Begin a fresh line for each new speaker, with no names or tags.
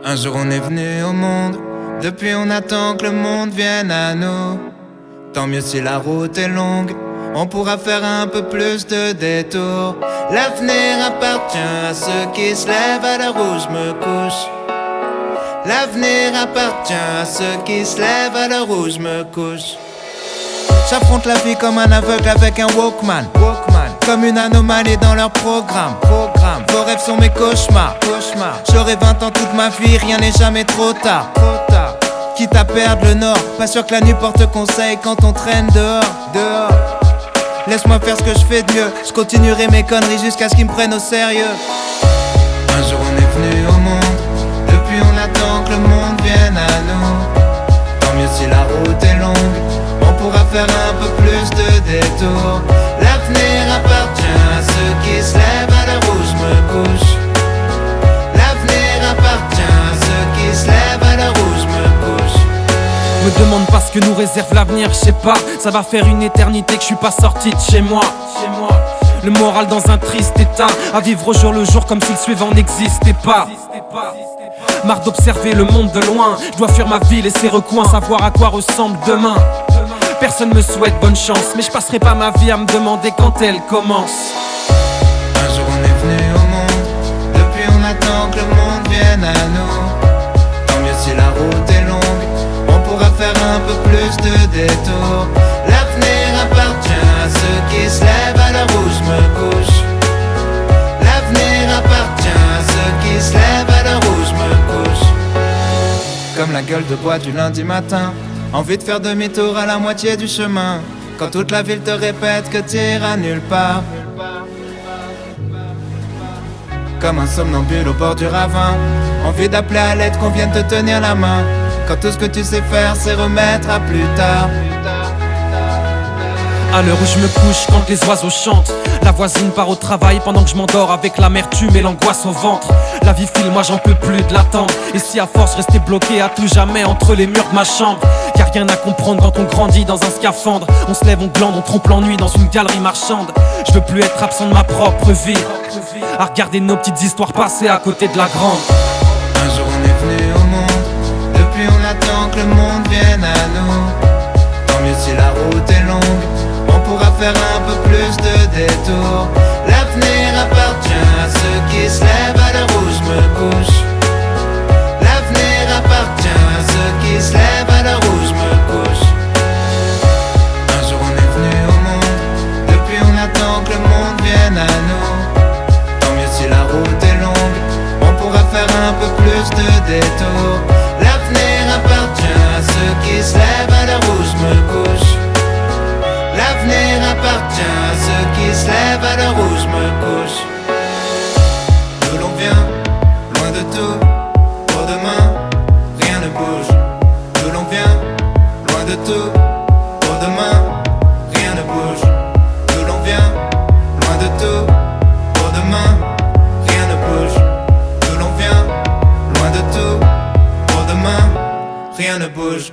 Un jour on est venu au monde, depuis on attend que le monde vienne à nous. Tant mieux si la route est longue, on pourra faire un peu plus de détours. L'avenir appartient à ceux qui se lèvent à l'heure où je me couche. L'avenir appartient à ceux qui se lèvent à l'heure où je me couche. J'affronte la vie comme un aveugle avec un Walkman. Comme une anomalie dans leur programme. Vos rêves sont mes cauchemars. J'aurai 20 ans toute ma vie, rien n'est jamais trop tard. Quitte à perdre le nord, pas sûr que la nuit porte conseil quand on traîne dehors. Laisse-moi faire ce que je fais de mieux. Je continuerai mes conneries jusqu'à ce qu'ils me prennent au sérieux. Un jour on est venu au monde, depuis on attend que le monde vienne à nous. Tant mieux si la route est longue, on pourra faire un peu plus de détours. L'avenir appartient à ceux qui se lèvent à l'heure où je me couche. L'avenir appartient à ceux qui se lèvent à l'heure où je me couche.
Me demande pas ce que nous réserve l'avenir, je sais pas. Ça va faire une éternité que je suis pas sorti de chez moi. Le moral dans un triste état, à vivre au jour le jour comme si le suivant n'existait pas. Marre d'observer le monde de loin, je dois fuir ma ville et ses recoins, savoir à quoi ressemble demain. Personne me souhaite bonne chance, mais je passerai pas ma vie à me demander quand elle commence.
Un jour on est venu au monde, depuis on attend que le monde vienne à nous. Tant mieux si la route est longue, on pourra faire un peu plus de détours. L'avenir appartient à ceux qui se lèvent à l'heure où je me couche. L'avenir appartient à ceux qui se lèvent à l'heure où je me couche. Comme la gueule de bois du lundi matin, envie de faire demi-tour à la moitié du chemin, quand toute la ville te répète que t'iras nulle part. Comme un somnambule au bord du ravin, envie d'appeler à l'aide qu'on vienne te tenir la main, quand tout ce que tu sais faire c'est remettre à plus tard.
À l'heure où je me couche, quand les oiseaux chantent, la voisine part au travail pendant que je m'endors avec l'amertume et l'angoisse au ventre. La vie file, moi j'en peux plus de l'attendre. Et si à force rester bloqué à tout jamais entre les murs de ma chambre, y'a rien à comprendre quand on grandit dans un scaphandre. On se lève, on glande, on trompe l'ennui dans une galerie marchande. Je veux plus être absent de ma propre vie, à regarder nos petites histoires passer à côté de la grande.
Un jour on est venu au monde, depuis on attend que le monde vienne à nous. Tant mieux si la route est longue, on pourra faire un peu plus de détours. L'avenir appartient à ceux qui se lèvent à l'heure où je me couche. L'avenir appartient à ceux qui se lèvent à l'heure où je me couche. Un jour on est venu au monde, depuis on attend que le monde vienne à nous. Tant mieux si la route est longue, on pourra faire un peu plus de détours. L'avenir appartient à ceux qui se lèvent à l'heure où je me couche. L'avenir appartient à ceux qui se lèvent à l'heure où je me couche. D'où l'on vient, loin de tout, pour demain, rien ne bouge. D'où l'on vient, loin de tout, pour demain, rien ne bouge. D'où l'on vient, loin de tout, pour demain, rien ne bouge. D'où l'on vient, loin de tout, pour demain, rien ne bouge.